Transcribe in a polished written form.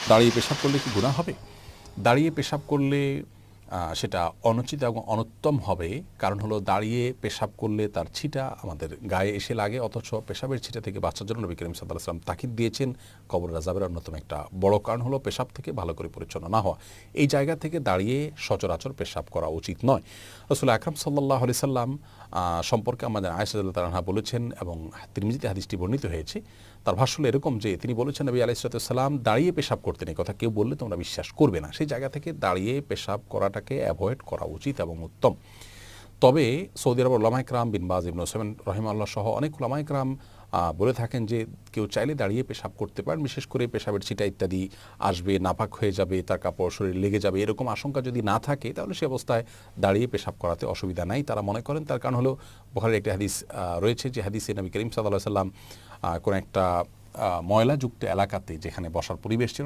দাঁড়িয়ে পেশাব করলে কি গুনাহ হবে? দাঁড়িয়ে পেশাব করলে সেটা অনুচিত এবং অনুত্তম হবে। কারণ হলো দাঁড়িয়ে পেশাব করলে তার ছিটা আমাদের গায়ে এসে লাগে, অথচ পেশাবের ছিটা থেকে বাঁচার জন্য নবী করিম সাল্লাল্লাহু আলাইহি ওয়াসাল্লাম তাকিদ দিয়েছেন। কবর আযাবের অন্যতম একটা বড় কারণ হলো পেশাব থেকে ভালো করে পরিচ্ছন্ন না হওয়া। এই জায়গা থেকে দাঁড়িয়ে সচরাচর পেশাব করা উচিত নয়। রাসূল আকরাম সাল্লাল্লাহু আলাইহি সাল্লাম সম্পর্কে আমাদের আয়েশা রাদিয়াল্লাহু তাআলা আনহা বলেছেন, এবং তিরমিজিতে হাদিসটি বর্ণিত হয়েছে। তার ভাষ্য হলো এরকম যে তিনি বলেছেন, নবী আলাইহিস সালাতু ওয়াস সালাম দাঁড়িয়ে পেশাব করতেন। এই কথা কেউ বললে তোমরা বিশ্বাস করবে না। সেই জায়গা থেকে দাঁড়িয়ে পেশাব করাটাকে অ্যাভয়েড করা উচিত এবং উত্তম। তবে সৌদি আরবের উলামায়ে কেরাম বিন বাজ, ইবনে উসাইমিন রাহিমাহুল্লাহ সহ অনেক উলামায়ে কেরাম বলে থাকেন যে কেউ চাইলে দাঁড়িয়ে পেশাব করতে পারেন। বিশেষ করে পেশাবের ছিটা ইত্যাদি আসবে, নাপাক হয়ে যাবে, তার কাপড় শরীর লেগে যাবে, এরকম আশঙ্কা যদি না থাকে তাহলে সে অবস্থায় দাঁড়িয়ে পেশাব করাতে অসুবিধা নাই তারা মনে করেন। তার কারণ হলো বুখারীর একটি হাদিস রয়েছে, যে হাদিসে নবী করিম সাল্লাল্লাহু আলাইহি ওয়াসাল্লাম কোন একটা ময়লাযুক্ত এলাকাতে যেখানে বসার পরিবেশ ছিল না